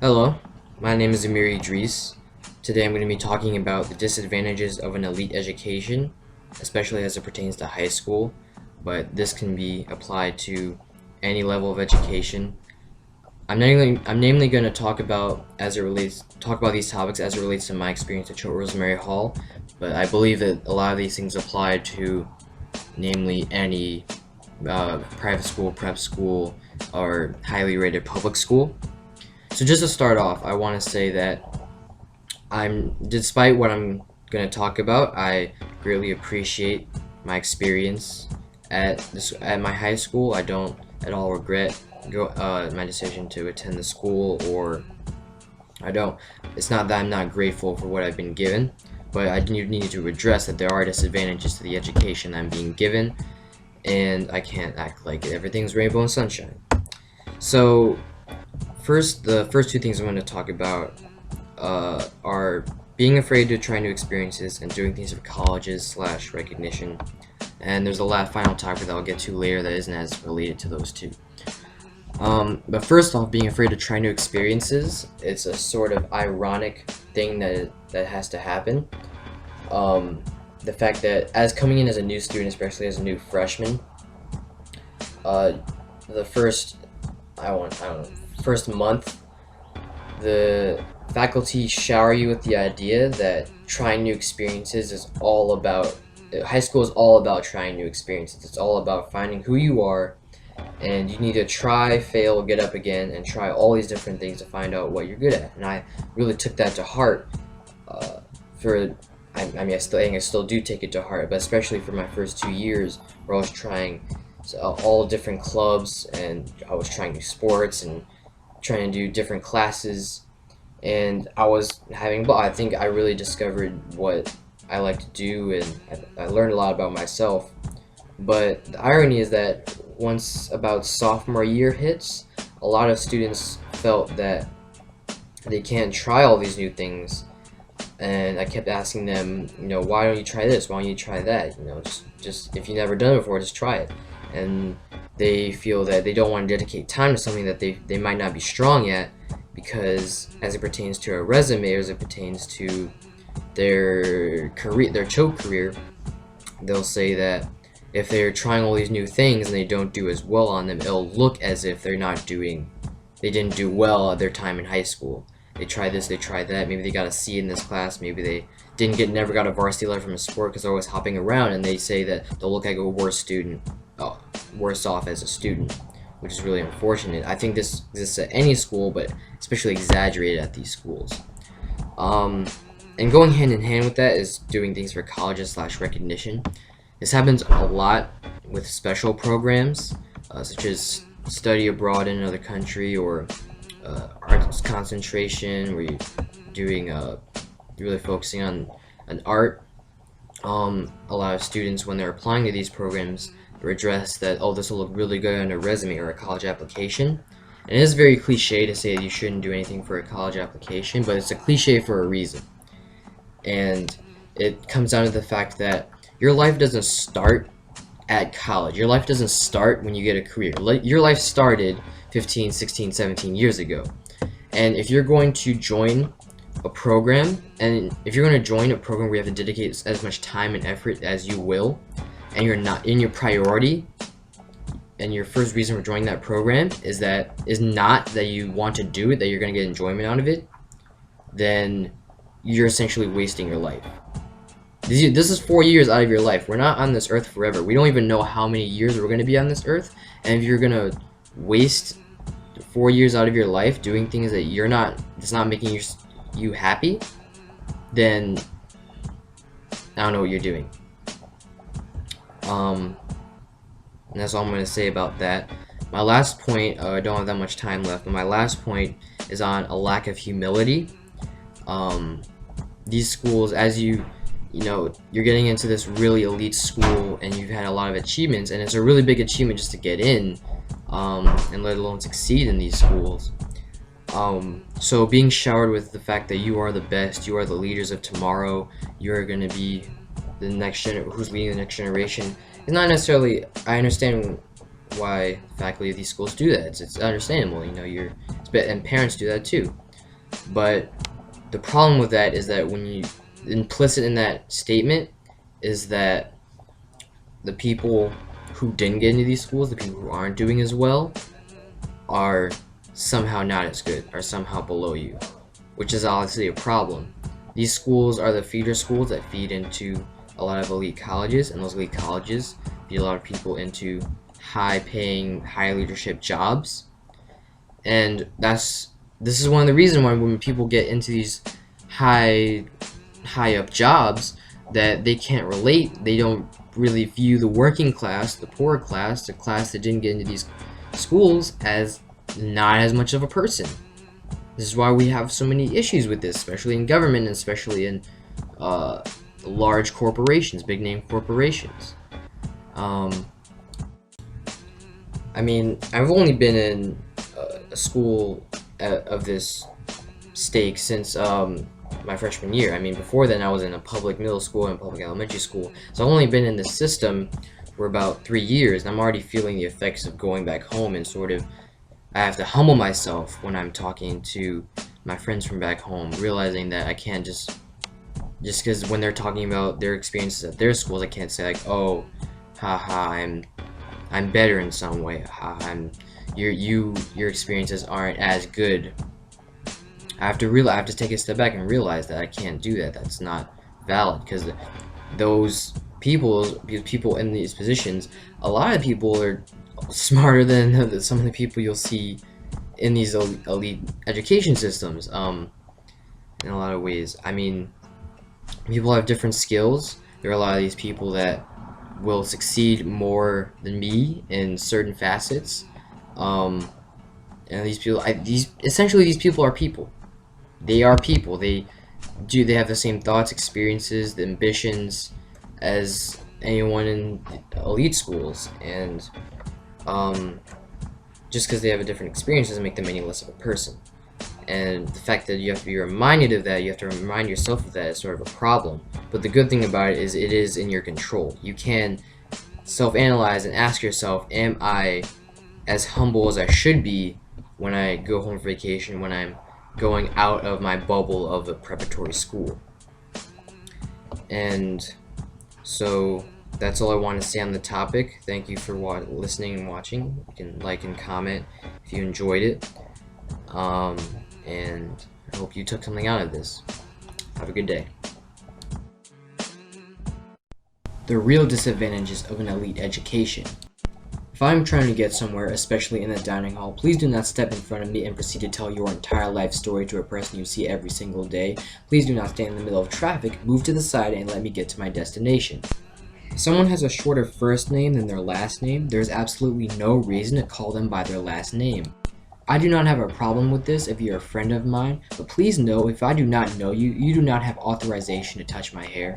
Hello, my name is Amir Idris. Today I'm going to be talking about the disadvantages of an elite education, especially as it pertains to high school, but this can be applied to any level of education. I'm namely going to talk about these topics as it relates to my experience at Choate Rosemary Hall, but I believe that a lot of these things apply to namely any private school, prep school, or highly rated public school. So just to start off, I want to say that despite what I'm going to talk about, I greatly appreciate my experience at my high school. I don't at all regret my decision to attend the school, or I don't. It's not that I'm not grateful for what I've been given, but I need to address that there are disadvantages to the education I'm being given, and I can't act like everything's rainbow and sunshine. So the first two things I'm going to talk about are being afraid to try new experiences and doing things for colleges slash recognition. And there's a last final topic that I'll get to later that isn't as related to those two. But first off, being afraid to try new experiences, it's a sort of ironic thing that has to happen. The fact that as coming in as a new student, especially as a new freshman, uh, the I don't know, first month, the faculty shower you with the idea that trying new experiences is all about high school is all about trying new experiences. It's all about finding who you are, and you need to try, fail, get up again, and try all these different things to find out what you're good at. And I really took that to heart. Uh, for I think I still do take it to heart, but especially for my first 2 years, where I was trying all different clubs, and I was trying new sports and trying to do different classes, and I was having, well, I think I really discovered what I like to do, and I learned a lot about myself. But the irony is that once about sophomore year hits, a lot of students felt that they can't try all these new things, and I kept asking them, why don't you try this? Why don't you try that? Just if you've never done it before, just try it. And they feel that they don't want to dedicate time to something that they might not be strong at, because as it pertains to a resume, or as it pertains to their career, their choke career, they'll say that if they're trying all these new things and they don't do as well on them, it'll look as if they didn't do well at their time in high school. They tried this, they tried that, maybe they got a C in this class, maybe they never got a varsity letter from a sport because they're always hopping around, and they say that they'll look like a worse off as a student, which is really unfortunate. I think this exists at any school, but especially exaggerated at these schools. And going hand in hand with that is doing things for colleges slash recognition. This happens a lot with special programs, such as study abroad in another country, or arts concentration, where you're doing really focusing on an art. A lot of students, when they're applying to these programs, they address that, oh, this will look really good on a resume or a college application. And it is very cliche to say that you shouldn't do anything for a college application, but it's a cliche for a reason. And it comes down to the fact that your life doesn't start at college. Your life doesn't start when you get a career. Your life started 15, 16, 17 years ago. And if you're going to join a program, and if you're going to join a program where you have to dedicate as much time and effort as you will, and you're not in your priority, and your first reason for joining that program is not that you want to do it, that you're going to get enjoyment out of it, then you're essentially wasting your life. This is 4 years out of your life. We're not on this earth forever. We don't even know how many years we're going to be on this earth, and if you're going to waste 4 years out of your life doing things that's not making you happy, then I don't know what you're doing. And that's all I'm going to say about that. My last point, I don't have that much time left, but my last point is on a lack of humility. These schools, as you're getting into this really elite school, and you've had a lot of achievements, and it's a really big achievement just to get in, and let alone succeed in these schools. So being showered with the fact that you are the best, you are the leaders of tomorrow, you are going to be the who's leading the next generation, is not necessarily. I understand why faculty of these schools do that. It's understandable. And parents do that too. But the problem with that is that implicit in that statement is that the people who didn't get into these schools, the people who aren't doing as well, are somehow not as good, are somehow below you, which is obviously a problem. These schools are the feeder schools that feed into a lot of elite colleges, and those elite colleges feed a lot of people into high-paying, high-leadership jobs. And this is one of the reasons why when people get into these high-up jobs, that they can't relate. They don't really view the working class, the poor class, the class that didn't get into these schools as not as much of a person. This is why we have so many issues with this, especially in government, and especially in large corporations, big name corporations. I mean, I've only been in a school of this stake since my freshman year. I mean, before then I was in a public middle school and public elementary school, so I've only been in this system for about 3 years, and I'm already feeling the effects of going back home, and sort of I have to humble myself when I'm talking to my friends from back home, realizing that I can't just because when they're talking about their experiences at their schools, I can't say like, oh, haha, I'm better in some way, your experiences aren't as good. I have to take a step back and realize that I can't do that. That's not valid, because those people in these positions, a lot of people are smarter than some of the people you'll see in these elite education systems. In a lot of ways, I mean, people have different skills. There are a lot of these people that will succeed more than me in certain facets. And these people, essentially these people are people. They are people. They have the same thoughts, experiences, the ambitions as anyone in elite schools, and just because they have a different experience doesn't make them any less of a person. And the fact that you have to be reminded of that, you have to remind yourself of that, is sort of a problem. But the good thing about it is in your control. You can self-analyze and ask yourself, am I as humble as I should be when I go home for vacation, when I'm going out of my bubble of a preparatory school? And so that's all I want to say on the topic. Thank you for listening and watching. You can like and comment if you enjoyed it. And I hope you took something out of this. Have a good day. The real disadvantages of an elite education. If I'm trying to get somewhere, especially in the dining hall, please do not step in front of me and proceed to tell your entire life story to a person you see every single day. Please do not stand in the middle of traffic, move to the side, and let me get to my destination. If someone has a shorter first name than their last name, there is absolutely no reason to call them by their last name. I do not have a problem with this if you're a friend of mine, but please know if I do not know you, you do not have authorization to touch my hair.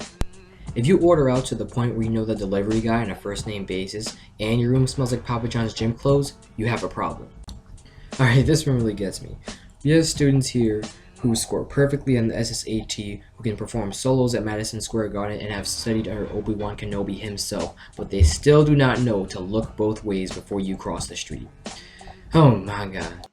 If you order out to the point where you know the delivery guy on a first name basis, and your room smells like Papa John's gym clothes, you have a problem. Alright, this one really gets me. We have students here who score perfectly on the SSAT, who can perform solos at Madison Square Garden and have studied under Obi-Wan Kenobi himself, but they still do not know to look both ways before you cross the street. Oh my god.